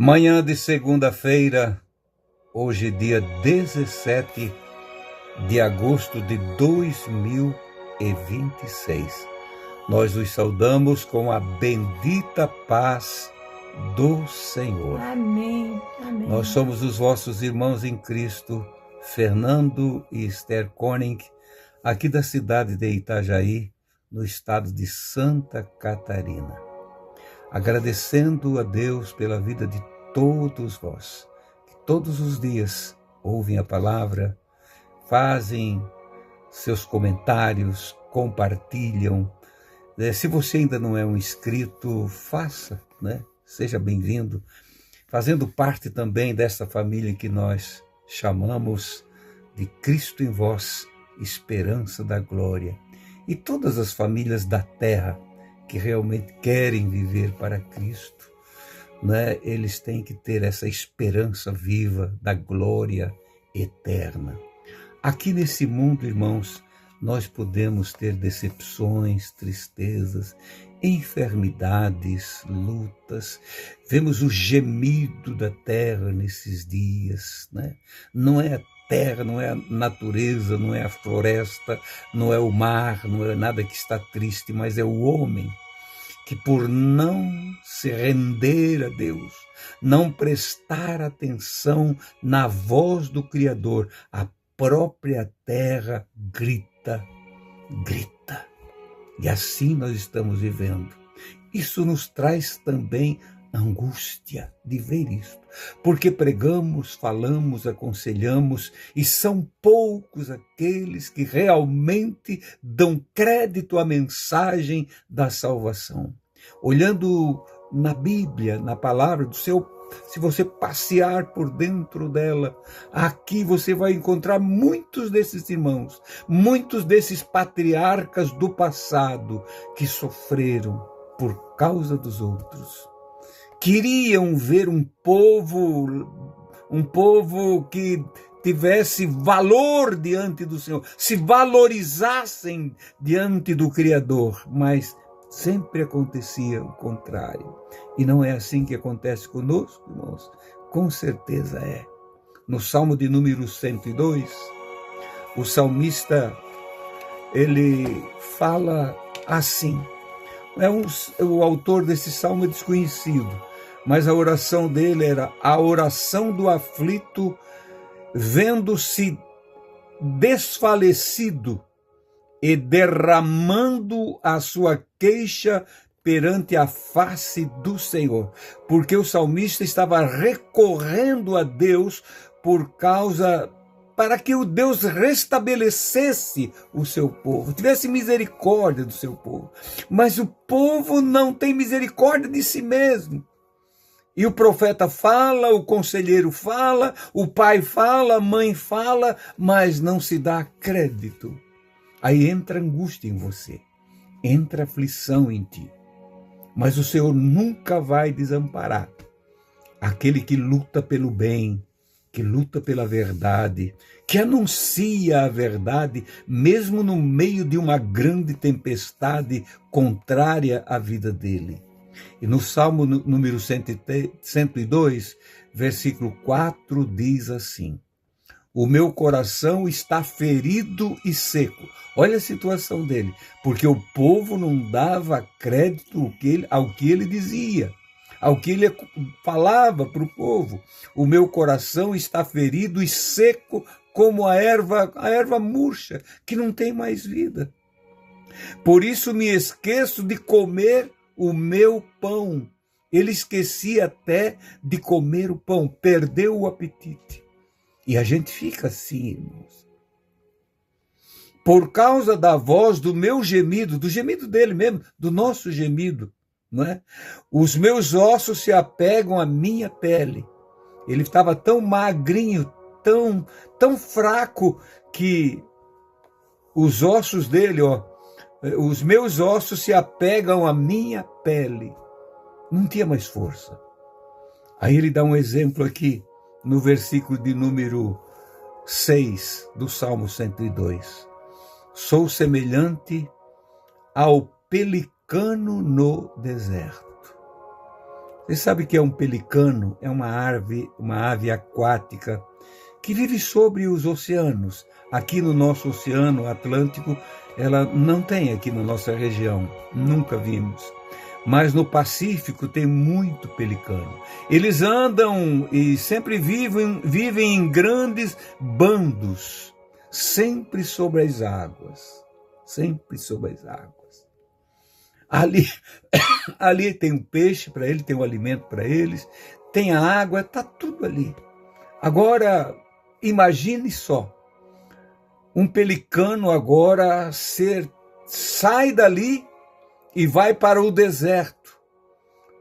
Manhã de segunda-feira, hoje dia 17 de agosto de 2026. Nós os saudamos com a bendita paz do Senhor. Amém. Amém. Nós somos os vossos irmãos em Cristo, Fernando e Esther Koenig, aqui da cidade de Itajaí, no estado de Santa Catarina. Agradecendo a Deus pela vida de todos vós, que todos os dias ouvem a palavra, fazem seus comentários, compartilham. Se você ainda não é um inscrito, faça, né? Seja bem-vindo, fazendo parte também dessa família que nós chamamos de Cristo em vós, esperança da glória. E todas as famílias da terra que realmente querem viver para Cristo, né? Eles têm que ter essa esperança viva da glória eterna. Aqui nesse mundo, irmãos, nós podemos ter decepções, tristezas, enfermidades, lutas. Vemos o gemido da terra nesses dias, né? Não é a terra, não é a natureza, não é a floresta, não é o mar, não é nada que está triste, mas é o homem que, por não se render a Deus, não prestar atenção na voz do Criador, a própria terra grita. E assim nós estamos vivendo. Isso nos traz também angústia de ver isto, porque pregamos, falamos, aconselhamos, e são poucos aqueles que realmente dão crédito à mensagem da salvação. Olhando na Bíblia, na palavra do Senhor, se você passear por dentro dela, aqui você vai encontrar muitos desses irmãos, muitos desses patriarcas do passado que sofreram por causa dos outros. Queriam ver um povo que tivesse valor diante do Senhor, se valorizassem diante do Criador, mas sempre acontecia o contrário. E não é assim que acontece conosco, irmãos? Com certeza é. No Salmo de número 102, o salmista, ele fala assim. O autor desse salmo é desconhecido, mas a oração dele era a oração do aflito, vendo-se desfalecido e derramando a sua queixa perante a face do Senhor, porque o salmista estava recorrendo a Deus para que o Deus restabelecesse o seu povo, tivesse misericórdia do seu povo. Mas o povo não tem misericórdia de si mesmo. E o profeta fala, o conselheiro fala, o pai fala, a mãe fala, mas não se dá crédito. Aí entra angústia em você, entra aflição em ti. Mas o Senhor nunca vai desamparar aquele que luta pelo bem, que luta pela verdade, que anuncia a verdade, mesmo no meio de uma grande tempestade contrária à vida dele. E no Salmo número 102, versículo 4, diz assim: o meu coração está ferido e seco. Olha a situação dele, porque o povo não dava crédito ao que ele dizia, ao que ele falava para o povo. O meu coração está ferido e seco como a erva murcha, que não tem mais vida. Por isso me esqueço de comer o meu pão. Ele esquecia até de comer o pão, perdeu o apetite. E a gente fica assim, irmãos. Por causa da voz do meu gemido, do gemido dele mesmo, do nosso gemido, não é? Os meus ossos se apegam à minha pele. Ele estava tão magrinho, tão fraco, que os ossos dele, os meus ossos se apegam à minha pele. Não tinha mais força. Aí ele dá um exemplo aqui, no versículo de número 6 do Salmo 102. Sou semelhante ao pelicano no deserto. Você sabe que é um pelicano? É uma ave aquática que vive sobre os oceanos. Aqui no nosso Oceano Atlântico, ela não tem aqui na nossa região, nunca vimos. Mas no Pacífico tem muito pelicano. Eles andam e sempre vivem em grandes bandos, sempre sobre as águas, sempre sobre as águas. Ali tem um peixe para ele, tem um alimento para eles, tem a água, está tudo ali. Agora, imagine só, um pelicano agora sai dali e vai para o deserto.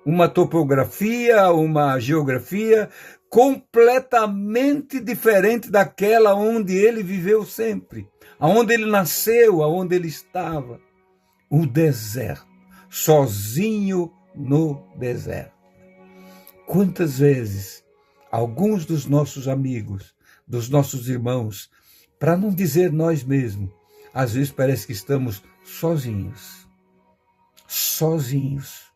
Uma topografia, uma geografia completamente diferente daquela onde ele viveu sempre, aonde ele nasceu, aonde ele estava. O deserto, sozinho no deserto. Quantas vezes alguns dos nossos amigos, dos nossos irmãos, para não dizer nós mesmos, às vezes parece que estamos sozinhos. Sozinhos.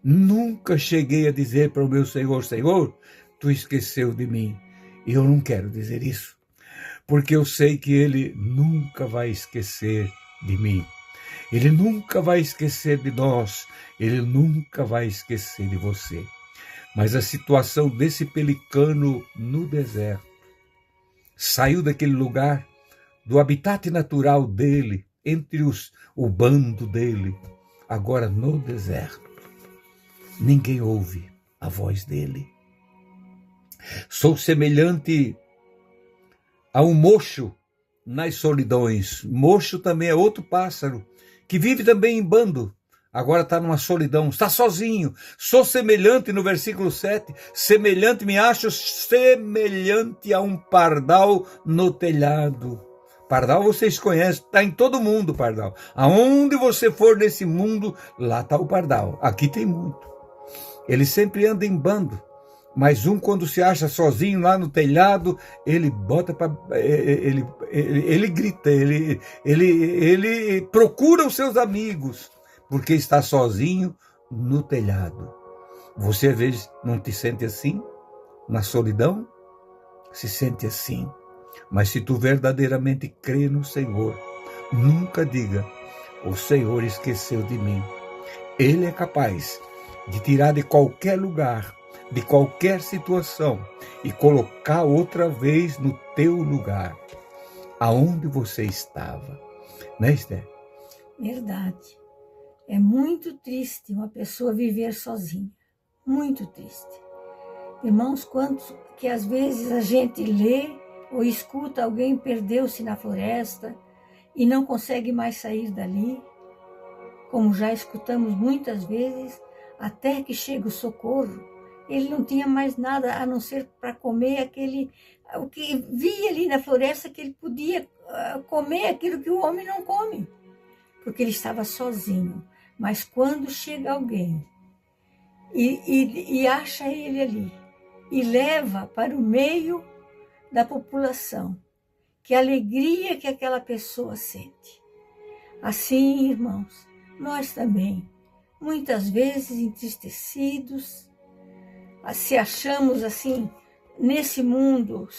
Nunca cheguei a dizer para o meu Senhor, Senhor, tu esqueceu de mim. E eu não quero dizer isso, porque eu sei que Ele nunca vai esquecer de mim. Ele nunca vai esquecer de nós. Ele nunca vai esquecer de você. Mas a situação desse pelicano no deserto, saiu daquele lugar, do habitat natural dele, entre o bando dele, agora no deserto. Ninguém ouve a voz dele. Sou semelhante a um mocho nas solidões. Mocho também é outro pássaro, que vive também em bando. Agora está numa solidão, está sozinho. Sou semelhante, no versículo 7, me acho semelhante a um pardal no telhado. Pardal vocês conhecem, está em todo mundo pardal. Aonde você for nesse mundo, lá está o pardal. Aqui tem muito. Ele sempre anda em bando, mas quando se acha sozinho lá no telhado, ele bota para ele grita, ele procura os seus amigos, porque está sozinho no telhado. Você às vezes não te sente assim? Na solidão? Se sente assim. Mas se tu verdadeiramente crê no Senhor, nunca diga, o Senhor esqueceu de mim. Ele é capaz de tirar de qualquer lugar, de qualquer situação, e colocar outra vez no teu lugar, aonde você estava. Né, Esther? Verdade. É muito triste uma pessoa viver sozinha. Muito triste. Irmãos, quantos que às vezes a gente lê ou escuta alguém perdeu-se na floresta e não consegue mais sair dali, como já escutamos muitas vezes, até que chega o socorro. Ele não tinha mais nada a não ser para comer o que via ali na floresta, que ele podia comer aquilo que o homem não come, porque ele estava sozinho. Mas quando chega alguém e acha ele ali e leva para o meio da população, que alegria que aquela pessoa sente. Assim, irmãos, nós também, muitas vezes entristecidos, se achamos assim, nesse mundo,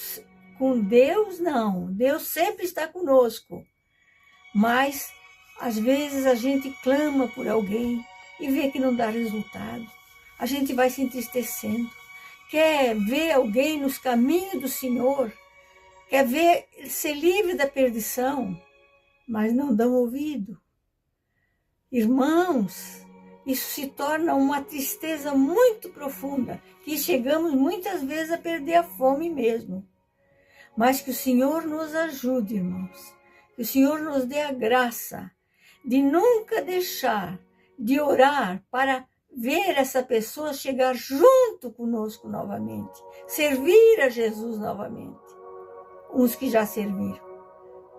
com Deus não, Deus sempre está conosco, mas às vezes a gente clama por alguém e vê que não dá resultado, a gente vai se entristecendo, quer ver alguém nos caminhos do Senhor, quer ver ser livre da perdição, mas não dão ouvido. Irmãos, isso se torna uma tristeza muito profunda, que chegamos muitas vezes a perder a fome mesmo. Mas que o Senhor nos ajude, irmãos, que o Senhor nos dê a graça de nunca deixar de orar para ver essa pessoa chegar junto conosco novamente, servir a Jesus novamente. Uns que já serviram,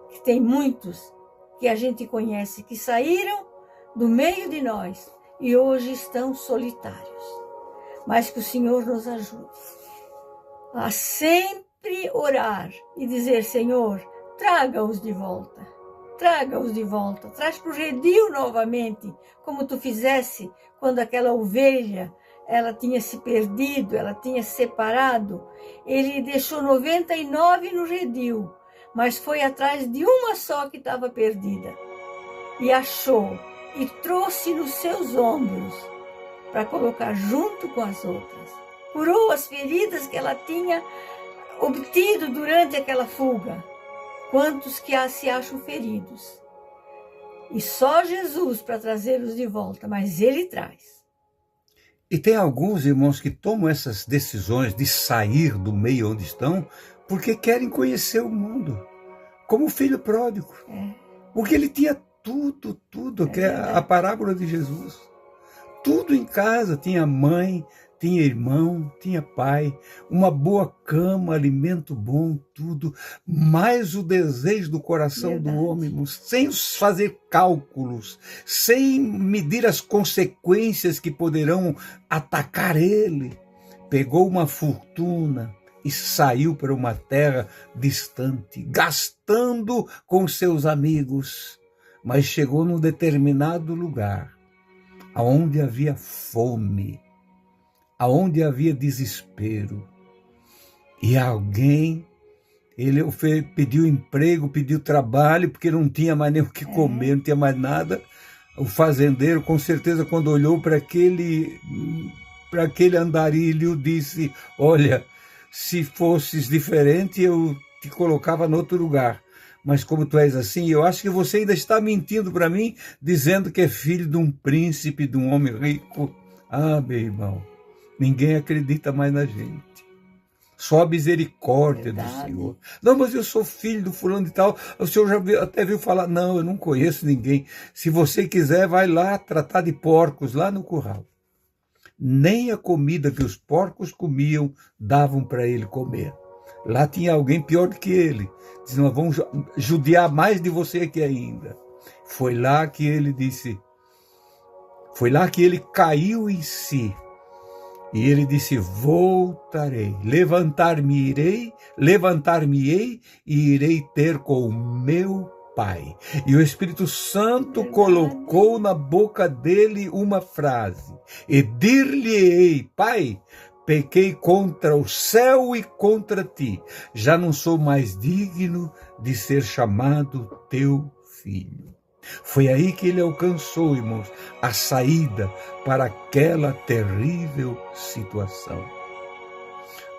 que tem muitos que a gente conhece, que saíram do meio de nós e hoje estão solitários. Mas que o Senhor nos ajude a sempre orar e dizer, Senhor, traga-os de volta. Traga-os de volta, traz para o redil novamente, como tu fizesse quando aquela ovelha ela tinha se perdido, ela tinha se separado, ele deixou 99 no redil, mas foi atrás de uma só que estava perdida. E achou, e trouxe nos seus ombros, para colocar junto com as outras. Curou as feridas que ela tinha obtido durante aquela fuga. Quantos que se acham feridos? E só Jesus para trazê-los de volta, mas Ele traz. E tem alguns irmãos que tomam essas decisões de sair do meio onde estão porque querem conhecer o mundo, como o filho pródigo. Porque ele tinha tudo, que é a parábola de Jesus. Tudo em casa, tinha mãe, tinha irmão, tinha pai, uma boa cama, alimento bom, tudo, mais o desejo do coração do homem, sem fazer cálculos, sem medir as consequências que poderão atacar ele. Pegou uma fortuna e saiu para uma terra distante, gastando com seus amigos, mas chegou num determinado lugar, aonde havia fome, aonde havia desespero. E alguém, ele pediu emprego, pediu trabalho, porque não tinha mais nem o que comer, não tinha mais nada. O fazendeiro, com certeza, quando olhou para aquele andarilho, disse: olha, se fosses diferente, eu te colocava em outro lugar. Mas como tu és assim, eu acho que você ainda está mentindo para mim, dizendo que é filho de um príncipe, de um homem rico. Ah, meu irmão, ninguém acredita mais na gente. Só a misericórdia do Senhor. Não, mas eu sou filho do fulano e tal. O senhor já até viu falar? Não, eu não conheço ninguém. Se você quiser, vai lá tratar de porcos, lá no curral. Nem a comida que os porcos comiam davam para ele comer. Lá tinha alguém pior do que ele. Disse: nós vamos judiar mais de você aqui ainda. Foi lá que ele disse, foi lá que ele caiu em si. E ele disse: voltarei, levantar-me-ei e irei ter com o meu Pai. E o Espírito Santo colocou na boca dele uma frase: e dir-lhe-ei, Pai, pequei contra o céu e contra ti, já não sou mais digno de ser chamado teu filho. Foi aí que ele alcançou, irmãos, a saída para aquela terrível situação.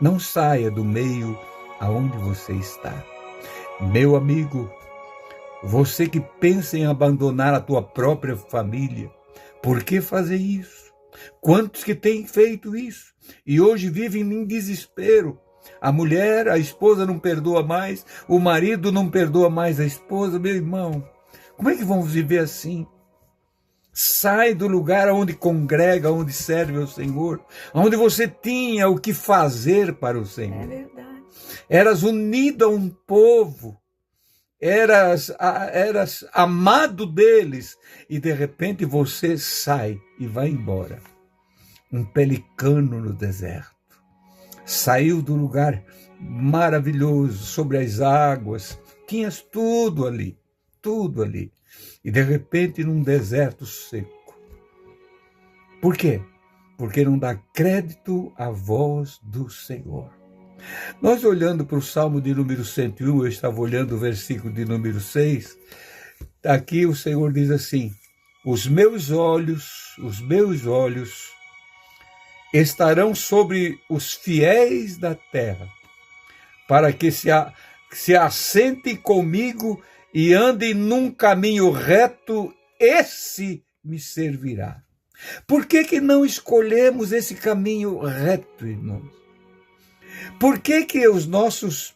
Não saia do meio aonde você está. Meu amigo, você que pensa em abandonar a tua própria família, por que fazer isso? Quantos que têm feito isso e hoje vivem em desespero? A mulher, a esposa não perdoa mais, o marido não perdoa mais a esposa. Meu irmão, como é que vamos viver assim? Sai do lugar onde congrega, onde serve ao Senhor, onde você tinha o que fazer para o Senhor. É verdade. Eras unido a um povo, eras amado deles, e de repente você sai e vai embora. Um pelicano no deserto. Saiu do lugar maravilhoso, sobre as águas, tinhas tudo ali. E de repente num deserto seco. Por quê? Porque não dá crédito à voz do Senhor. Nós olhando para o Salmo de número 101, eu estava olhando o versículo de número 6, aqui o Senhor diz assim: os meus olhos estarão sobre os fiéis da terra, para que se assentem comigo e ande num caminho reto, esse me servirá. Por que não escolhemos esse caminho reto, irmãos? Por que os nossos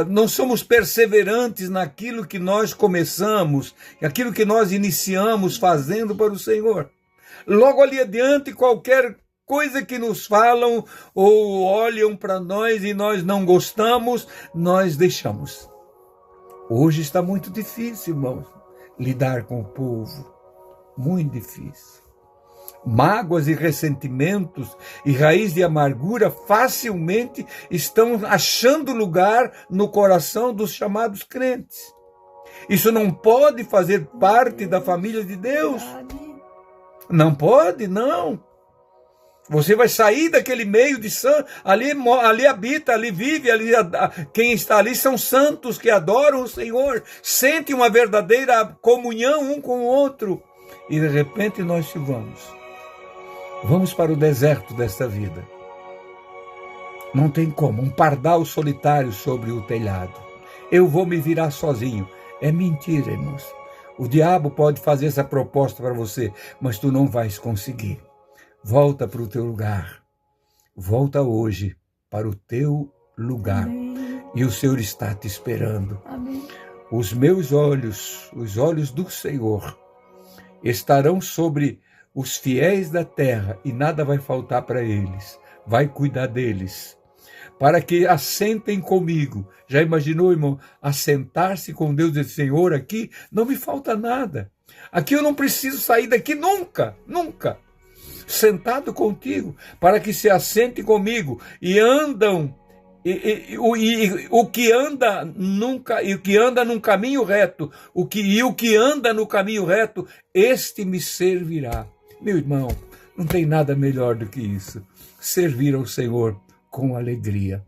não somos perseverantes naquilo que nós começamos, aquilo que nós iniciamos fazendo para o Senhor? Logo ali adiante, qualquer coisa que nos falam ou olham para nós e nós não gostamos, nós deixamos. Hoje está muito difícil, irmãos, lidar com o povo. Muito difícil. Mágoas e ressentimentos e raiz de amargura facilmente estão achando lugar no coração dos chamados crentes. Isso não pode fazer parte da família de Deus. Não pode, não. Você vai sair daquele meio de santos, ali habita, ali vive, quem está ali são santos que adoram o Senhor, sentem uma verdadeira comunhão um com o outro. E de repente nós se vamos para o deserto desta vida. Não tem como, um pardal solitário sobre o telhado. Eu vou me virar sozinho. É mentira, irmãos. O diabo pode fazer essa proposta para você, mas tu não vais conseguir. Volta para o teu lugar. Volta hoje para o teu lugar. Amém. E o Senhor está te esperando. Amém. Os meus olhos, os olhos do Senhor, estarão sobre os fiéis da terra e nada vai faltar para eles. Vai cuidar deles, para que assentem comigo. Já imaginou, irmão, assentar-se com Deus e dizer, Senhor, aqui não me falta nada. Aqui eu não preciso sair daqui nunca, nunca. Sentado contigo, para que se assente comigo e andam, o que anda nunca, e o que anda num caminho reto, o que anda no caminho reto, este me servirá. Meu irmão, não tem nada melhor do que isso, servir ao Senhor com alegria.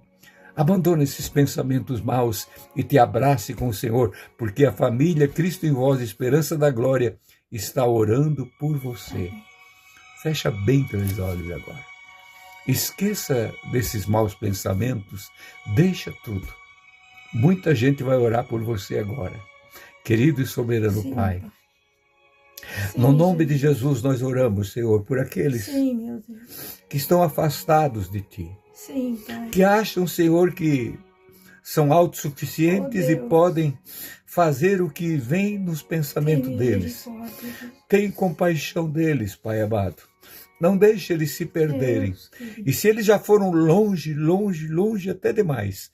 Abandone esses pensamentos maus e te abrace com o Senhor, porque a família Cristo em Vós, Esperança da Glória, está orando por você. Fecha bem teus olhos agora. Esqueça desses maus pensamentos, deixa tudo. Muita gente vai orar por você agora. Querido e soberano Sim, Pai, Sim, no nome de Jesus nós oramos, Senhor, por aqueles Sim, meu Deus. que estão afastados de Ti, Sim, Pai. que acham, Senhor, que são autossuficientes e Deus. podem fazer o que vem nos pensamentos Tem deles. misericórdia, Deus. Tem compaixão deles, Pai amado. Não deixe eles se perderem. Deus, querido. E se eles já foram longe, longe, longe até demais,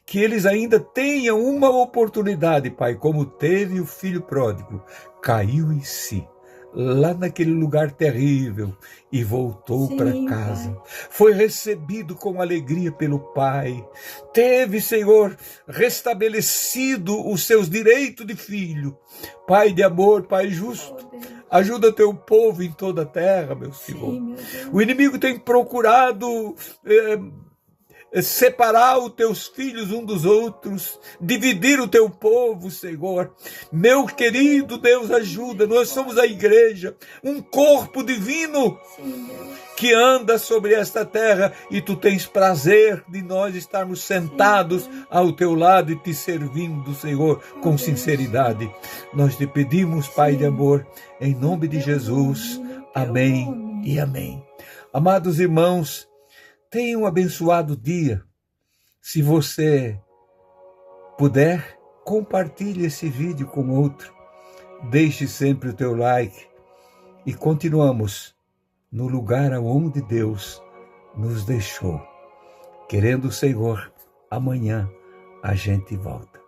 que eles ainda tenham uma oportunidade, Pai, como teve o filho pródigo, caiu em si, lá naquele lugar terrível e voltou Sim, para casa. Pai. Foi recebido com alegria pelo Pai. Teve, Senhor, restabelecido os seus direitos de filho. Pai de amor, Pai justo. Oh, Deus. Ajuda teu povo em toda a terra, meu Senhor. Sim, meu Deus. O inimigo tem procurado separar os teus filhos um dos outros, dividir o teu povo, Senhor. Meu querido Deus, ajuda. Nós somos a igreja, um corpo divino Sim, Deus. que anda sobre esta terra e tu tens prazer de nós estarmos sentados ao teu lado e te servindo, Senhor, com sinceridade. Nós te pedimos, Pai de amor, em nome de Jesus. Amém e amém. Amados irmãos, tenha um abençoado dia. Se você puder, compartilhe esse vídeo com outro. Deixe sempre o teu like e continuamos no lugar aonde Deus nos deixou. Querendo o Senhor, amanhã a gente volta.